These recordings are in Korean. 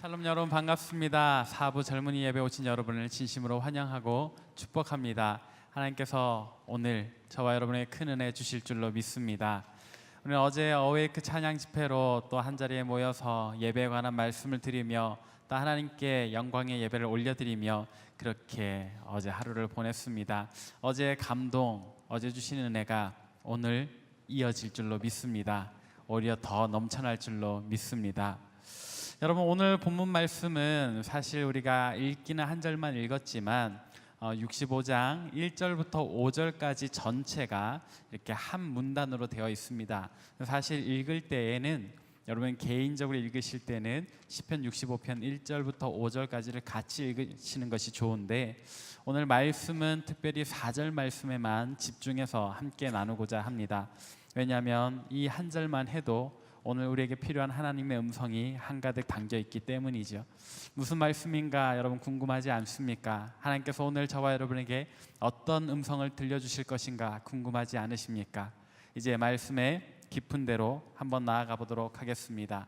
샬롬 여러분 반갑습니다. 사부 젊은이 예배 오신 여러분을 진심으로 환영하고 축복합니다. 하나님께서 오늘 저와 여러분에게 큰 은혜 주실 줄로 믿습니다. 오늘 어제 어웨이크 찬양 집회로 또 한자리에 모여서 예배에 관한 말씀을 드리며 또 하나님께 영광의 예배를 올려드리며 그렇게 어제 하루를 보냈습니다. 어제의 감동, 어제 주신 은혜가 오늘 이어질 줄로 믿습니다. 오히려 더 넘쳐날 줄로 믿습니다. 여러분, 오늘 본문 말씀은 사실 우리가 읽기는 한 절만 읽었지만 65장 1절부터 5절까지 전체가 이렇게 한 문단으로 되어 있습니다. 사실 읽을 때에는 여러분 개인적으로 읽으실 때는 시편 65편 1절부터 5절까지를 같이 읽으시는 것이 좋은데 오늘 말씀은 특별히 4절 말씀에만 집중해서 함께 나누고자 합니다. 왜냐하면 이 한 절만 해도 오늘 우리에게 필요한 하나님의 음성이 한가득 담겨 있기 때문이죠. 무슨 말씀인가 여러분 궁금하지 않습니까? 하나님께서 오늘 저와 여러분에게 어떤 음성을 들려주실 것인가 궁금하지 않으십니까? 이제 말씀의 깊은 대로 한번 나아가 보도록 하겠습니다.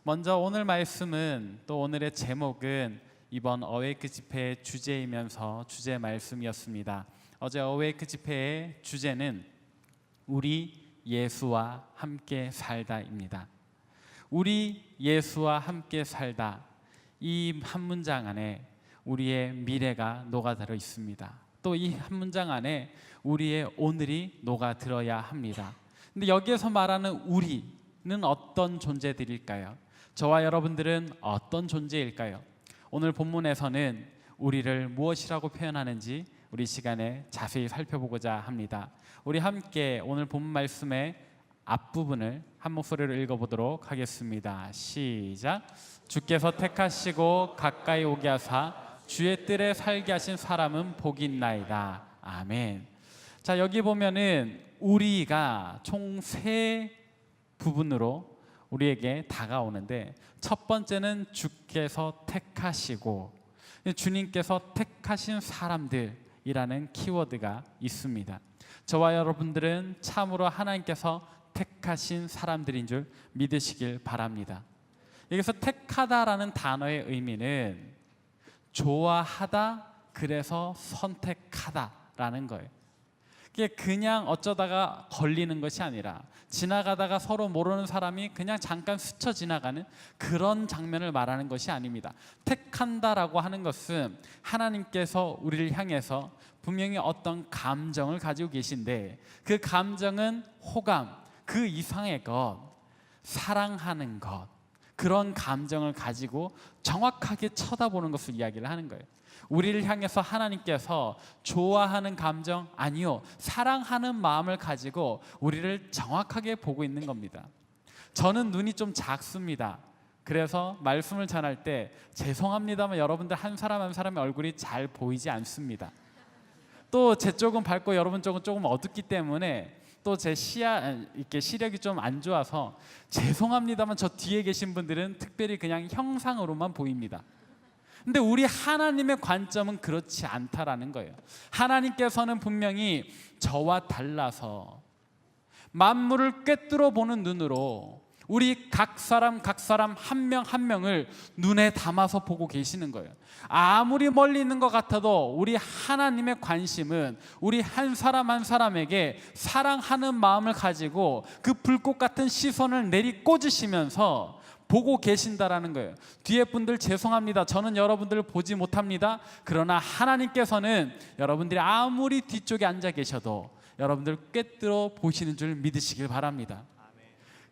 먼저 오늘 말씀은 또 오늘의 제목은 이번 어웨이크 집회의 주제이면서 주제 말씀이었습니다. 어제 어웨이크 집회의 주제는 우리 예수와 함께 살다입니다. 우리 예수와 함께 살다, 이 한 문장 안에 우리의 미래가 녹아들어 있습니다. 또 이 한 문장 안에 우리의 오늘이 녹아들어야 합니다. 근데 여기에서 말하는 우리는 어떤 존재들일까요? 저와 여러분들은 어떤 존재일까요? 오늘 본문에서는 우리를 무엇이라고 표현하는지 우리 시간에 자세히 살펴보고자 합니다. 우리 함께 오늘 본문 말씀의 앞부분을 한 목소리로 읽어보도록 하겠습니다. 시작. 주께서 택하시고 가까이 오게 하사 주의 뜰에 살게 하신 사람은 복이 있나이다. 아멘. 자, 여기 보면은 우리가 총 세 부분으로 우리에게 다가오는데 첫 번째는 주께서 택하시고 주님께서 택하신 사람들이라는 키워드가 있습니다. 저와 여러분들은 참으로 하나님께서 택하신 사람들인 줄 믿으시길 바랍니다. 여기서 택하다라는 단어의 의미는 좋아하다, 그래서 선택하다라는 거예요. 이게 그냥 어쩌다가 걸리는 것이 아니라 지나가다가 서로 모르는 사람이 그냥 잠깐 스쳐 지나가는 그런 장면을 말하는 것이 아닙니다. 택한다라고 하는 것은 하나님께서 우리를 향해서 분명히 어떤 감정을 가지고 계신데 그 감정은 호감, 그 이상의 것, 사랑하는 것, 그런 감정을 가지고 정확하게 쳐다보는 것을 이야기를 하는 거예요. 우리를 향해서 하나님께서 좋아하는 감정, 아니요, 사랑하는 마음을 가지고 우리를 정확하게 보고 있는 겁니다. 저는 눈이 좀 작습니다. 그래서 말씀을 전할 때 죄송합니다만 여러분들 한 사람 한 사람의 얼굴이 잘 보이지 않습니다. 또 제 쪽은 밝고 여러분 쪽은 조금 어둡기 때문에 또 제 시력이 좀 안 좋아서 죄송합니다만 저 뒤에 계신 분들은 특별히 그냥 형상으로만 보입니다. 근데 우리 하나님의 관점은 그렇지 않다라는 거예요. 하나님께서는 분명히 저와 달라서 만물을 꿰뚫어 보는 눈으로 우리 각 사람 한 명 한 명을 눈에 담아서 보고 계시는 거예요. 아무리 멀리 있는 것 같아도 우리 하나님의 관심은 우리 한 사람 한 사람에게 사랑하는 마음을 가지고 그 불꽃 같은 시선을 내리꽂으시면서 보고 계신다라는 거예요. 뒤에 분들 죄송합니다. 저는 여러분들을 보지 못합니다. 그러나 하나님께서는 여러분들이 아무리 뒤쪽에 앉아 계셔도 여러분들 꿰뚫어 보시는 줄 믿으시길 바랍니다.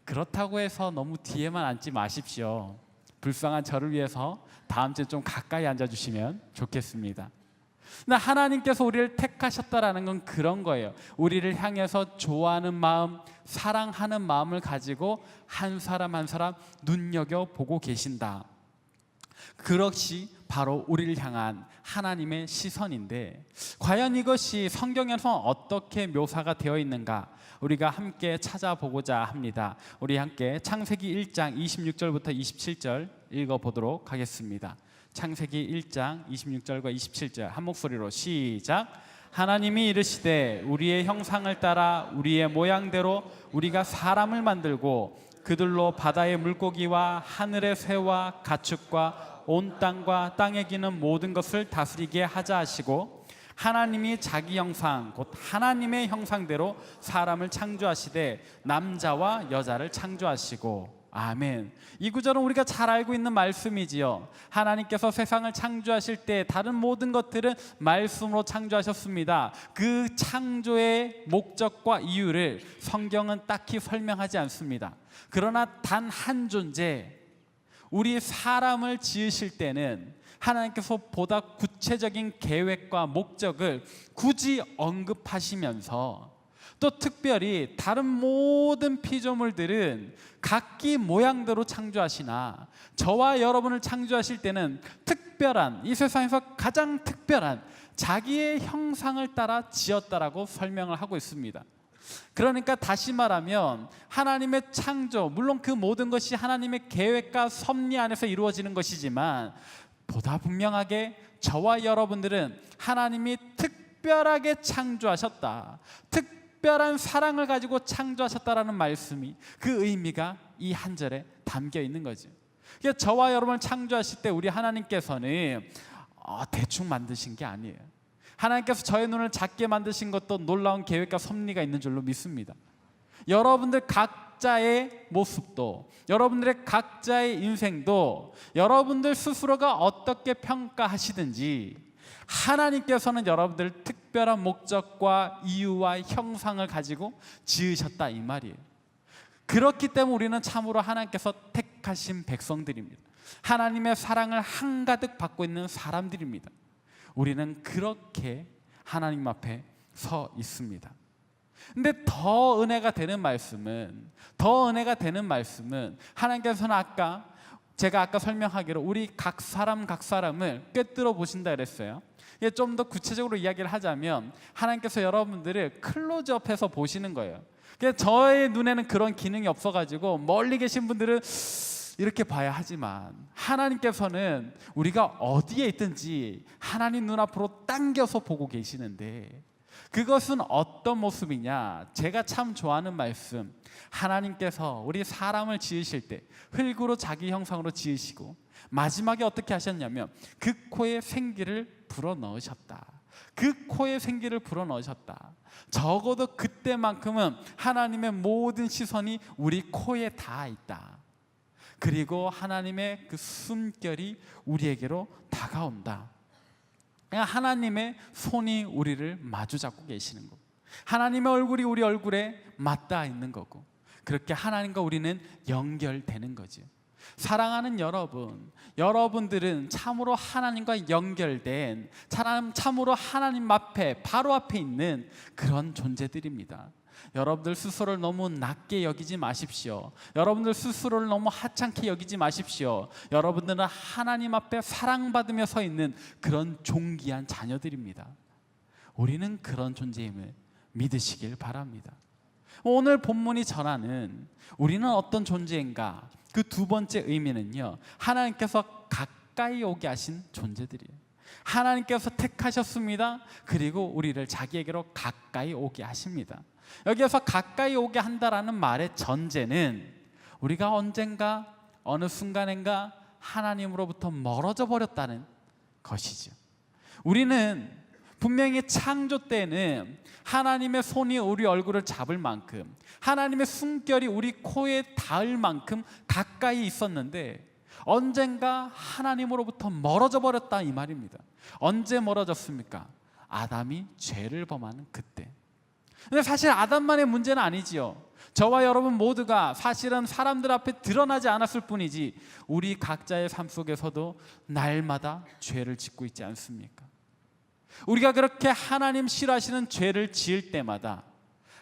그렇다고 해서 너무 뒤에만 앉지 마십시오. 불쌍한 저를 위해서 다음 주에 좀 가까이 앉아주시면 좋겠습니다. 근데 하나님께서 우리를 택하셨다라는 건 그런 거예요. 우리를 향해서 좋아하는 마음, 사랑하는 마음을 가지고 한 사람 한 사람 눈여겨보고 계신다. 그것이 바로 우리를 향한 하나님의 시선인데 과연 이것이 성경에서 어떻게 묘사가 되어 있는가 우리가 함께 찾아보고자 합니다. 우리 함께 창세기 1장 26절부터 27절 읽어보도록 하겠습니다. 창세기 1장 26절과 27절 한 목소리로 시작. 하나님이 이르시되 우리의 형상을 따라 우리의 모양대로 우리가 사람을 만들고 그들로 바다의 물고기와 하늘의 새와 가축과 온 땅과 땅에 기는 모든 것을 다스리게 하자 하시고, 하나님이 자기 형상 곧 하나님의 형상대로 사람을 창조하시되 남자와 여자를 창조하시고. 아멘. 이 구절은 우리가 잘 알고 있는 말씀이지요. 하나님께서 세상을 창조하실 때 다른 모든 것들은 말씀으로 창조하셨습니다. 그 창조의 목적과 이유를 성경은 딱히 설명하지 않습니다. 그러나 단 한 존재, 우리 사람을 지으실 때는 하나님께서 보다 구체적인 계획과 목적을 굳이 언급하시면서, 또 특별히 다른 모든 피조물들은 각기 모양대로 창조하시나 저와 여러분을 창조하실 때는 특별한, 이 세상에서 가장 특별한 자기의 형상을 따라 지었다라고 설명을 하고 있습니다. 그러니까 다시 말하면 하나님의 창조, 물론 그 모든 것이 하나님의 계획과 섭리 안에서 이루어지는 것이지만 보다 분명하게 저와 여러분들은 하나님이 특별하게 창조하셨다, 특별한 사랑을 가지고 창조하셨다라는 말씀이, 그 의미가 이 한 절에 담겨 있는 거죠. 그러니까 저와 여러분을 창조하실 때 우리 하나님께서는 대충 만드신 게 아니에요. 하나님께서 저의 눈을 작게 만드신 것도 놀라운 계획과 섭리가 있는 줄로 믿습니다. 여러분들 각자의 모습도, 여러분들의 각자의 인생도 여러분들 스스로가 어떻게 평가하시든지 하나님께서는 여러분들 특별한 목적과 이유와 형상을 가지고 지으셨다, 이 말이에요. 그렇기 때문에 우리는 참으로 하나님께서 택하신 백성들입니다. 하나님의 사랑을 한가득 받고 있는 사람들입니다. 우리는 그렇게 하나님 앞에 서 있습니다. 근데 더 은혜가 되는 말씀은 하나님께서는 제가 아까 설명하기로 우리 각 사람을 꿰뚫어 보신다 그랬어요. 좀 더 구체적으로 이야기를 하자면 하나님께서 여러분들을 클로즈업해서 보시는 거예요. 저의 눈에는 그런 기능이 없어가지고 멀리 계신 분들은 이렇게 봐야 하지만, 하나님께서는 우리가 어디에 있든지 하나님 눈앞으로 당겨서 보고 계시는데, 그것은 어떤 모습이냐? 제가 참 좋아하는 말씀, 하나님께서 우리 사람을 지으실 때 흙으로 자기 형상으로 지으시고 마지막에 어떻게 하셨냐면 그 코에 생기를 불어넣으셨다. 그 코에 생기를 불어넣으셨다. 적어도 그때만큼은 하나님의 모든 시선이 우리 코에 닿아 있다. 그리고 하나님의 그 숨결이 우리에게로 다가온다. 하나님의 손이 우리를 마주 잡고 계시는 거고, 하나님의 얼굴이 우리 얼굴에 맞닿아 있는 거고, 그렇게 하나님과 우리는 연결되는 거죠. 사랑하는 여러분들은 참으로 하나님과 연결된, 참으로 하나님 앞에, 바로 앞에 있는 그런 존재들입니다. 여러분들 스스로를 너무 낮게 여기지 마십시오. 여러분들 스스로를 너무 하찮게 여기지 마십시오. 여러분들은 하나님 앞에 사랑받으며 서 있는 그런 존귀한 자녀들입니다. 우리는 그런 존재임을 믿으시길 바랍니다. 오늘 본문이 전하는 우리는 어떤 존재인가, 그 두 번째 의미는요, 하나님께서 가까이 오게 하신 존재들이에요. 하나님께서 택하셨습니다. 그리고 우리를 자기에게로 가까이 오게 하십니다. 여기에서 가까이 오게 한다라는 말의 전제는 우리가 언젠가 어느 순간인가 하나님으로부터 멀어져 버렸다는 것이죠. 우리는 분명히 창조 때는 하나님의 손이 우리 얼굴을 잡을 만큼, 하나님의 숨결이 우리 코에 닿을 만큼 가까이 있었는데 언젠가 하나님으로부터 멀어져 버렸다, 이 말입니다. 언제 멀어졌습니까? 아담이 죄를 범하는 그때. 근데 사실 아담만의 문제는 아니지요. 저와 여러분 모두가 사실은 사람들 앞에 드러나지 않았을 뿐이지 우리 각자의 삶 속에서도 날마다 죄를 짓고 있지 않습니까? 우리가 그렇게 하나님 싫어하시는 죄를 지을 때마다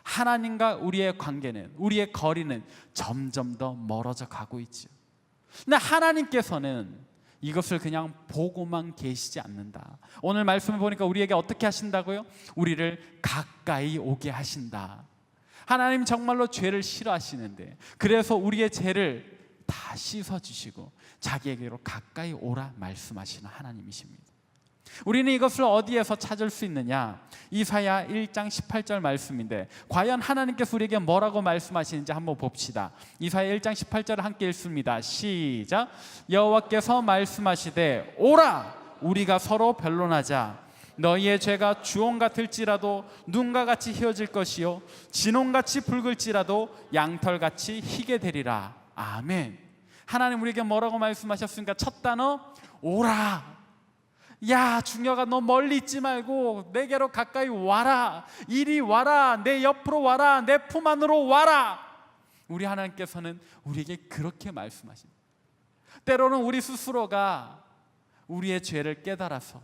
하나님과 우리의 관계는, 우리의 거리는 점점 더 멀어져 가고 있죠. 근데 하나님께서는 이것을 그냥 보고만 계시지 않는다. 오늘 말씀을 보니까 우리에게 어떻게 하신다고요? 우리를 가까이 오게 하신다. 하나님 정말로 죄를 싫어하시는데, 그래서 우리의 죄를 다 씻어주시고 자기에게로 가까이 오라 말씀하시는 하나님이십니다. 우리는 이것을 어디에서 찾을 수 있느냐? 이사야 1장 18절 말씀인데 과연 하나님께서 우리에게 뭐라고 말씀하시는지 한번 봅시다. 이사야 1장 18절을 함께 읽습니다. 시작. 여호와께서 말씀하시되 오라 우리가 서로 변론하자. 너희의 죄가 주홍 같을지라도 눈과 같이 희어질 것이요 진홍같이 붉을지라도 양털같이 희게 되리라. 아멘. 하나님 우리에게 뭐라고 말씀하셨습니까? 첫 단어 오라. 야 중녀가 너 멀리 있지 말고 내게로 가까이 와라. 이리 와라. 내 옆으로 와라. 내 품 안으로 와라. 우리 하나님께서는 우리에게 그렇게 말씀하십니다. 때로는 우리 스스로가 우리의 죄를 깨달아서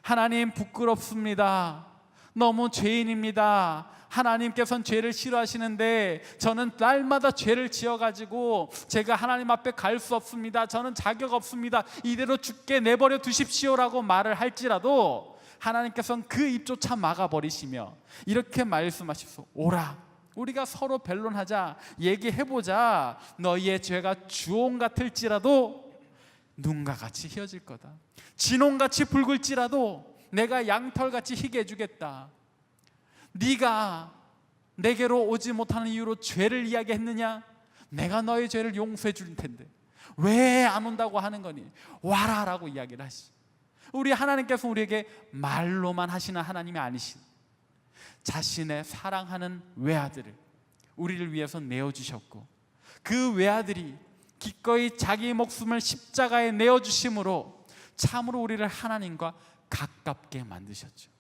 하나님 부끄럽습니다. 너무 죄인입니다. 하나님께서는 죄를 싫어하시는데 저는 날마다 죄를 지어가지고 제가 하나님 앞에 갈 수 없습니다. 저는 자격 없습니다. 이대로 죽게 내버려 두십시오라고 말을 할지라도 하나님께서는 그 입조차 막아버리시며 이렇게 말씀하십시오. 오라 우리가 서로 변론하자. 얘기해보자. 너희의 죄가 주홍 같을지라도 눈과 같이 희어질 거다. 진홍같이 붉을지라도 내가 양털같이 희게 해주겠다. 네가 내게로 오지 못하는 이유로 죄를 이야기했느냐? 내가 너의 죄를 용서해 줄 텐데 왜 안 온다고 하는 거니? 와라 라고 이야기를 하시. 우리 하나님께서 우리에게 말로만 하시는 하나님이 아니신 자신의 사랑하는 외아들을 우리를 위해서 내어주셨고 그 외아들이 기꺼이 자기 목숨을 십자가에 내어주심으로 참으로 우리를 하나님과 가깝게 만드셨죠.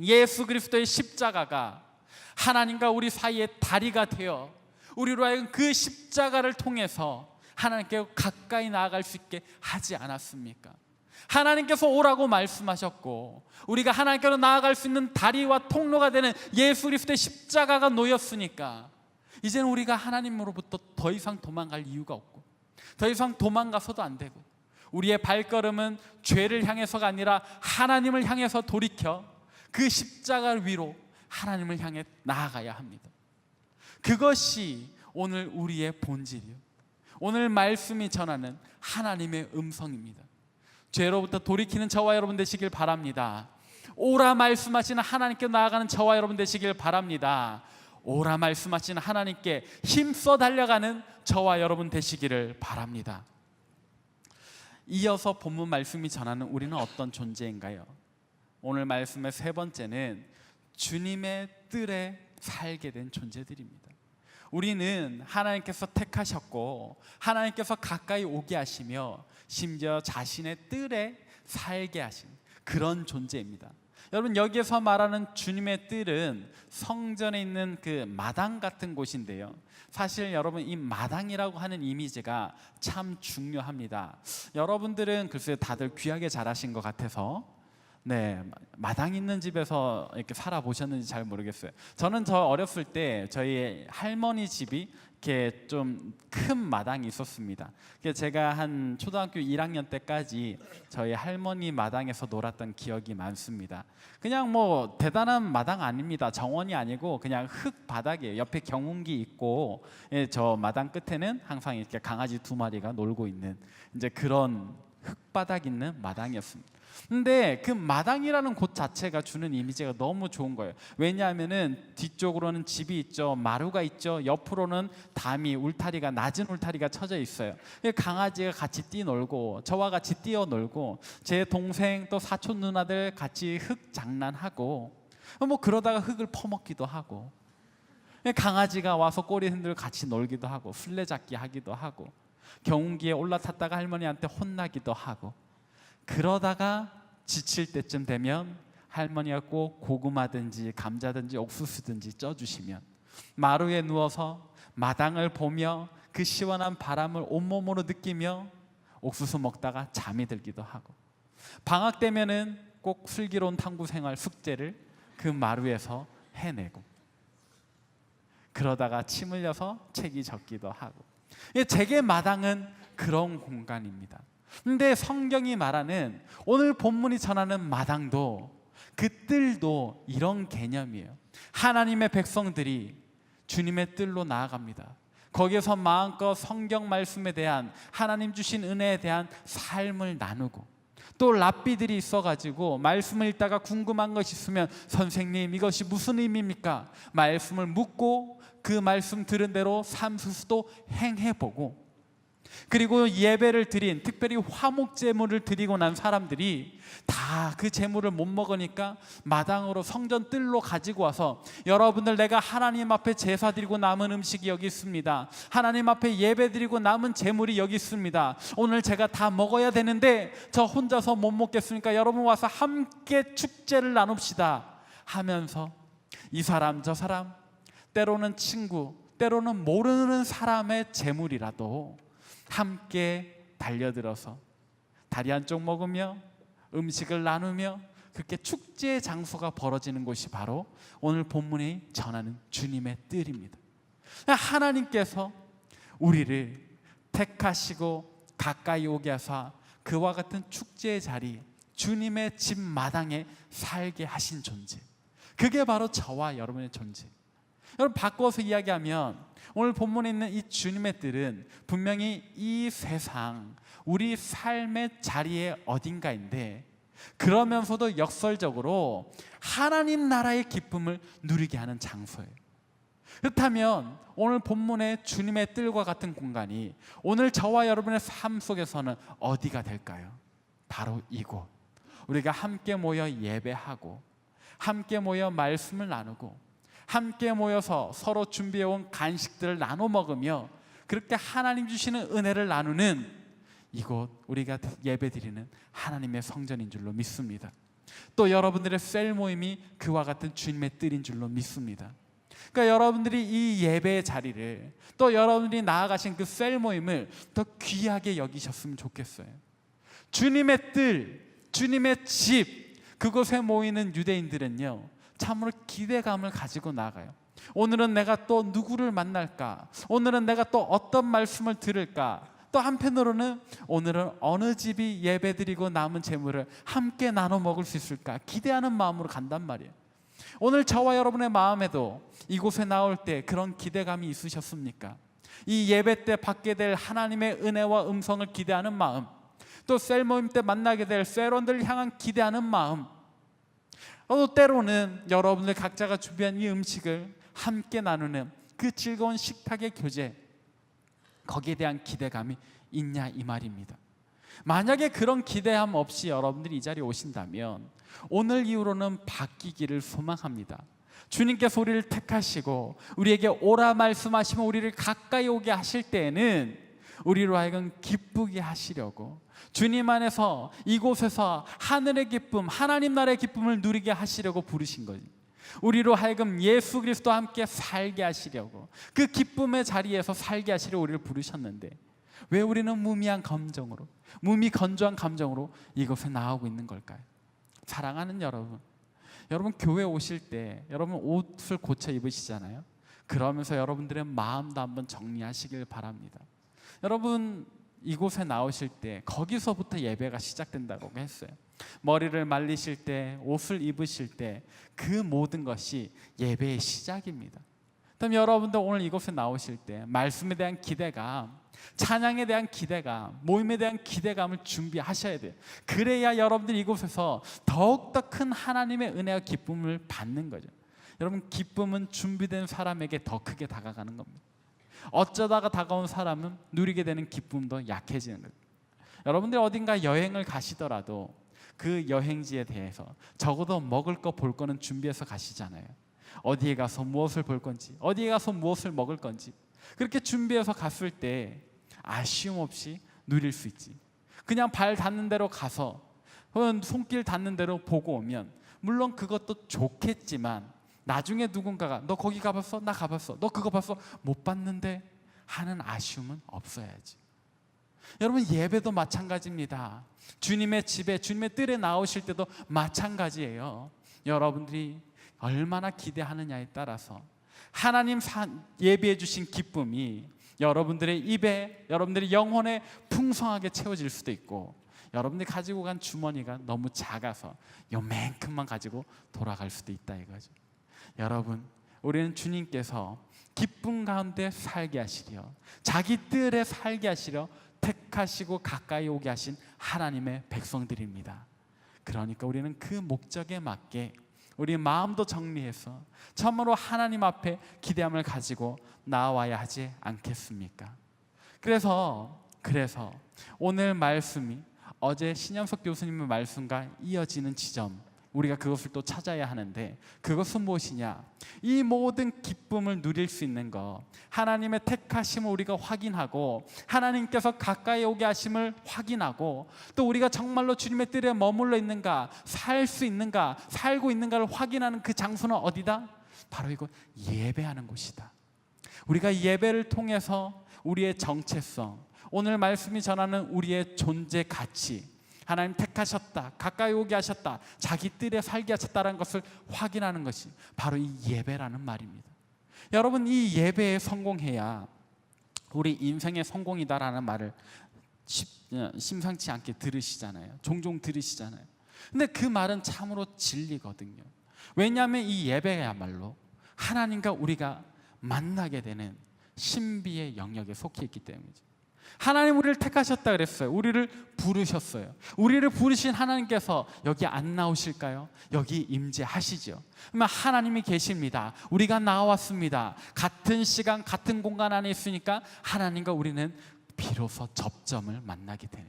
예수 그리스도의 십자가가 하나님과 우리 사이의 다리가 되어 우리로 하여금 그 십자가를 통해서 하나님께 가까이 나아갈 수 있게 하지 않았습니까? 하나님께서 오라고 말씀하셨고 우리가 하나님께로 나아갈 수 있는 다리와 통로가 되는 예수 그리스도의 십자가가 놓였으니까 이제는 우리가 하나님으로부터 더 이상 도망갈 이유가 없고 더 이상 도망가서도 안 되고 우리의 발걸음은 죄를 향해서가 아니라 하나님을 향해서 돌이켜 그 십자가 위로 하나님을 향해 나아가야 합니다. 그것이 오늘 우리의 본질이요 오늘 말씀이 전하는 하나님의 음성입니다. 죄로부터 돌이키는 저와 여러분 되시길 바랍니다. 오라 말씀하시는 하나님께 나아가는 저와 여러분 되시길 바랍니다. 오라 말씀하시는 하나님께 힘써 달려가는 저와 여러분 되시기를 바랍니다. 이어서 본문 말씀이 전하는 우리는 어떤 존재인가요? 오늘 말씀의 세 번째는 주님의 뜰에 살게 된 존재들입니다. 우리는 하나님께서 택하셨고 하나님께서 가까이 오게 하시며 심지어 자신의 뜰에 살게 하신 그런 존재입니다. 여러분 여기에서 말하는 주님의 뜰은 성전에 있는 그 마당 같은 곳인데요. 사실 여러분 이 마당이라고 하는 이미지가 참 중요합니다. 여러분들은 글쎄 다들 귀하게 자라신 것 같아서 마당 있는 집에서 이렇게 살아보셨는지 잘 모르겠어요. 저는 저 어렸을 때 저희 할머니 집이 이렇게 좀 큰 마당이 있었습니다. 제가 한 초등학교 1학년 때까지 저희 할머니 마당에서 놀았던 기억이 많습니다. 그냥 뭐 대단한 마당 아닙니다. 정원이 아니고 그냥 흙 바닥이에요. 옆에 경운기 있고 저 마당 끝에는 항상 이렇게 강아지 2마리가 놀고 있는 이제 그런 흙바닥 있는 마당이었습니다. 근데 그 마당이라는 곳 자체가 주는 이미지가 너무 좋은 거예요. 왜냐하면은 뒤쪽으로는 집이 있죠, 마루가 있죠, 옆으로는 담이 울타리가 낮은 울타리가 쳐져 있어요. 강아지가 같이 뛰놀고 저와 같이 뛰어놀고 제 동생 또 사촌 누나들 같이 흙 장난하고 뭐 그러다가 흙을 퍼먹기도 하고 강아지가 와서 꼬리 흔들고 같이 놀기도 하고 술래잡기 하기도 하고 경운기에 올라탔다가 할머니한테 혼나기도 하고 그러다가 지칠 때쯤 되면 할머니가 꼭 고구마든지 감자든지 옥수수든지 쪄주시면 마루에 누워서 마당을 보며 그 시원한 바람을 온몸으로 느끼며 옥수수 먹다가 잠이 들기도 하고 방학 되면은 꼭 슬기로운 탐구 생활 숙제를 그 마루에서 해내고 그러다가 침 흘려서 책이 적기도 하고 제게 마당은 그런 공간입니다. 근데 성경이 말하는 오늘 본문이 전하는 마당도 그 뜰도 이런 개념이에요. 하나님의 백성들이 주님의 뜰로 나아갑니다. 거기에서 마음껏 성경 말씀에 대한 하나님 주신 은혜에 대한 삶을 나누고 또 랍비들이 있어가지고 말씀을 읽다가 궁금한 것이 있으면 선생님 이것이 무슨 의미입니까? 말씀을 묻고 그 말씀 들은 대로 삶 스스로 행해보고, 그리고 예배를 드린, 특별히 화목 제물을 드리고 난 사람들이 다 그 제물을 못 먹으니까 마당으로 성전 뜰로 가지고 와서, 여러분들 내가 하나님 앞에 제사 드리고 남은 음식이 여기 있습니다, 하나님 앞에 예배 드리고 남은 제물이 여기 있습니다, 오늘 제가 다 먹어야 되는데 저 혼자서 못 먹겠으니까 여러분 와서 함께 축제를 나눕시다 하면서 이 사람 저 사람, 때로는 친구, 때로는 모르는 사람의 제물이라도 함께 달려들어서 다리 한쪽 먹으며 음식을 나누며 그렇게 축제의 장소가 벌어지는 곳이 바로 오늘 본문이 전하는 주님의 뜰입니다. 하나님께서 우리를 택하시고 가까이 오게 하사 그와 같은 축제의 자리, 주님의 집 마당에 살게 하신 존재, 그게 바로 저와 여러분의 존재. 여러분, 바꿔서 이야기하면 오늘 본문에 있는 이 주님의 뜰은 분명히 이 세상, 우리 삶의 자리의 어딘가인데, 그러면서도 역설적으로 하나님 나라의 기쁨을 누리게 하는 장소예요. 그렇다면 오늘 본문의 주님의 뜰과 같은 공간이 오늘 저와 여러분의 삶 속에서는 어디가 될까요? 바로 이곳. 우리가 함께 모여 예배하고, 함께 모여 말씀을 나누고, 함께 모여서 서로 준비해온 간식들을 나눠 먹으며 그렇게 하나님 주시는 은혜를 나누는 이곳, 우리가 예배드리는 하나님의 성전인 줄로 믿습니다. 또 여러분들의 셀 모임이 그와 같은 주님의 뜰인 줄로 믿습니다. 그러니까 여러분들이 이 예배의 자리를, 또 여러분들이 나아가신 그 셀 모임을 더 귀하게 여기셨으면 좋겠어요. 주님의 뜰, 주님의 집, 그곳에 모이는 유대인들은요 참으로 기대감을 가지고 나가요. 오늘은 내가 또 누구를 만날까? 오늘은 내가 또 어떤 말씀을 들을까? 또 한편으로는 오늘은 어느 집이 예배드리고 남은 제물을 함께 나눠 먹을 수 있을까? 기대하는 마음으로 간단 말이에요. 오늘 저와 여러분의 마음에도 이곳에 나올 때 그런 기대감이 있으셨습니까? 이 예배 때 받게 될 하나님의 은혜와 음성을 기대하는 마음, 또 셀 모임 때 만나게 될 셀원들을 향한 기대하는 마음, 또 때로는 여러분들 각자가 준비한 이 음식을 함께 나누는 그 즐거운 식탁의 교제, 거기에 대한 기대감이 있냐 이 말입니다. 만약에 그런 기대함 없이 여러분들이 이 자리에 오신다면 오늘 이후로는 바뀌기를 소망합니다. 주님께서 우리를 택하시고 우리에게 오라 말씀하시면 우리를 가까이 오게 하실 때에는 우리로 하여금 기쁘게 하시려고, 주님 안에서 이곳에서 하늘의 기쁨, 하나님 나라의 기쁨을 누리게 하시려고 부르신 거지. 우리로 하여금 예수 그리스도와 함께 살게 하시려고, 그 기쁨의 자리에서 살게 하시려고 우리를 부르셨는데 왜 우리는 무미한 감정으로, 무미건조한 감정으로 이곳에 나오고 있는 걸까요? 사랑하는 여러분, 여러분 교회 오실 때 여러분 옷을 고쳐 입으시잖아요. 그러면서 여러분들의 마음도 한번 정리하시길 바랍니다. 여러분 이곳에 나오실 때 거기서부터 예배가 시작된다고 했어요. 머리를 말리실 때, 옷을 입으실 때 그 모든 것이 예배의 시작입니다. 그럼 여러분들 오늘 이곳에 나오실 때 말씀에 대한 기대감, 찬양에 대한 기대감, 모임에 대한 기대감을 준비하셔야 돼요. 그래야 여러분들 이곳에서 더욱더 큰 하나님의 은혜와 기쁨을 받는 거죠. 여러분, 기쁨은 준비된 사람에게 더 크게 다가가는 겁니다. 어쩌다가 다가온 사람은 누리게 되는 기쁨도 약해지는 거예요. 여러분들 어딘가 여행을 가시더라도 그 여행지에 대해서 적어도 먹을 거 볼 거는 준비해서 가시잖아요. 어디에 가서 무엇을 볼 건지, 어디에 가서 무엇을 먹을 건지, 그렇게 준비해서 갔을 때 아쉬움 없이 누릴 수 있지. 그냥 발 닿는 대로 가서 혹은 손길 닿는 대로 보고 오면 물론 그것도 좋겠지만 나중에 누군가가 너 거기 가봤어? 나 가봤어. 너 그거 봤어? 못 봤는데 하는 아쉬움은 없어야지. 여러분, 예배도 마찬가지입니다. 주님의 집에, 주님의 뜰에 나오실 때도 마찬가지예요. 여러분들이 얼마나 기대하느냐에 따라서 하나님 예비해 주신 기쁨이 여러분들의 입에, 여러분들의 영혼에 풍성하게 채워질 수도 있고, 여러분들이 가지고 간 주머니가 너무 작아서 요만큼만 가지고 돌아갈 수도 있다 이거죠. 여러분, 우리는 주님께서 기쁨 가운데 살게 하시려, 자기 뜰에 살게 하시려 택하시고 가까이 오게 하신 하나님의 백성들입니다. 그러니까 우리는 그 목적에 맞게 우리 마음도 정리해서 참으로 하나님 앞에 기대함을 가지고 나아와야 하지 않겠습니까? 그래서 오늘 말씀이 어제 신영석 교수님의 말씀과 이어지는 지점, 우리가 그것을 또 찾아야 하는데, 그것은 무엇이냐? 이 모든 기쁨을 누릴 수 있는 것, 하나님의 택하심을 우리가 확인하고 하나님께서 가까이 오게 하심을 확인하고, 또 우리가 정말로 주님의 뜰에 머물러 있는가, 살 수 있는가, 살고 있는가를 확인하는 그 장소는 어디다? 바로 이거 예배하는 곳이다. 우리가 예배를 통해서 우리의 정체성, 오늘 말씀이 전하는 우리의 존재 가치, 하나님 택하셨다, 가까이 오게 하셨다, 자기 뜰에 살게 하셨다는 것을 확인하는 것이 바로 이 예배라는 말입니다. 여러분, 이 예배에 성공해야 우리 인생의 성공이다라는 말을 심상치 않게 들으시잖아요. 종종 들으시잖아요. 근데 그 말은 참으로 진리거든요. 왜냐하면 이 예배야말로 하나님과 우리가 만나게 되는 신비의 영역에 속해 있기 때문이죠. 하나님 우리를 택하셨다 그랬어요. 우리를 부르셨어요. 우리를 부르신 하나님께서 여기 안 나오실까요? 여기 임재하시죠. 그러면 하나님이 계십니다. 우리가 나왔습니다. 같은 시간 같은 공간 안에 있으니까 하나님과 우리는 비로소 접점을 만나게 되는,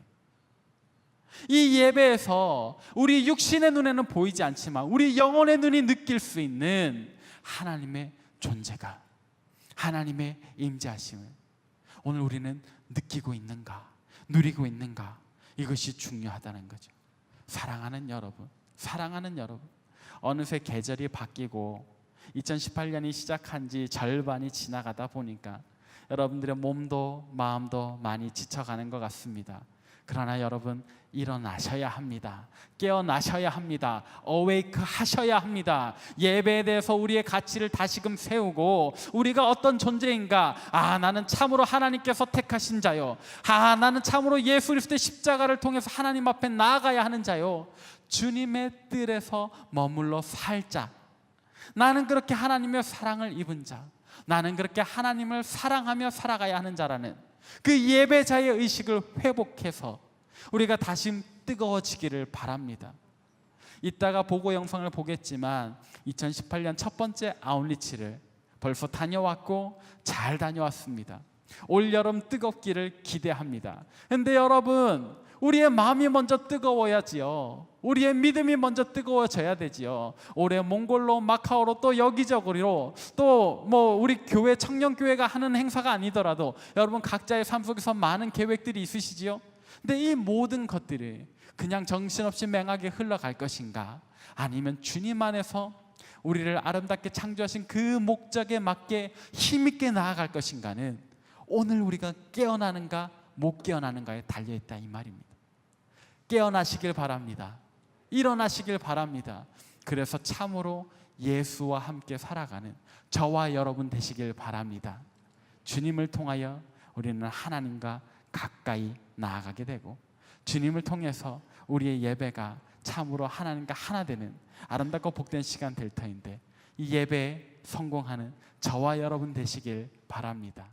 이 예배에서 우리 육신의 눈에는 보이지 않지만 우리 영혼의 눈이 느낄 수 있는 하나님의 존재가, 하나님의 임재하심을 오늘 우리는 느끼고 있는가, 누리고 있는가, 이것이 중요하다는 거죠. 사랑하는 여러분, 어느새 계절이 바뀌고 2018년이 시작한 지 절반이 지나가다 보니까 여러분들의 몸도 마음도 많이 지쳐가는 것 같습니다. 그러나 여러분, 일어나셔야 합니다. 깨어나셔야 합니다. 어웨이크 하셔야 합니다. 예배에 대해서 우리의 가치를 다시금 세우고, 우리가 어떤 존재인가, 나는 참으로 하나님께서 택하신 자요, 나는 참으로 예수 그리스도의 십자가를 통해서 하나님 앞에 나아가야 하는 자요, 주님의 뜰에서 머물러 살자, 나는 그렇게 하나님의 사랑을 입은 자, 나는 그렇게 하나님을 사랑하며 살아가야 하는 자라는 그 예배자의 의식을 회복해서 우리가 다시 뜨거워지기를 바랍니다. 이따가 보고 영상을 보겠지만 2018년 첫 번째 아웃리치를 벌써 다녀왔고 잘 다녀왔습니다. 올여름 뜨겁기를 기대합니다. 근데 여러분, 우리의 마음이 먼저 뜨거워야지요. 우리의 믿음이 먼저 뜨거워져야 되지요. 올해 몽골로, 마카오로, 또 여기저기로, 또 우리 교회, 청년교회가 하는 행사가 아니더라도 여러분 각자의 삶 속에서 많은 계획들이 있으시지요. 근데 이 모든 것들이 그냥 정신없이 맹하게 흘러갈 것인가, 아니면 주님 안에서 우리를 아름답게 창조하신 그 목적에 맞게 힘있게 나아갈 것인가는 오늘 우리가 깨어나는가 못 깨어나는가에 달려있다, 이 말입니다. 깨어나시길 바랍니다. 일어나시길 바랍니다. 그래서 참으로 예수와 함께 살아가는 저와 여러분 되시길 바랍니다. 주님을 통하여 우리는 하나님과 가까이 나아가게 되고, 주님을 통해서 우리의 예배가 참으로 하나님과 하나 되는 아름답고 복된 시간 될 터인데, 이 예배에 성공하는 저와 여러분 되시길 바랍니다.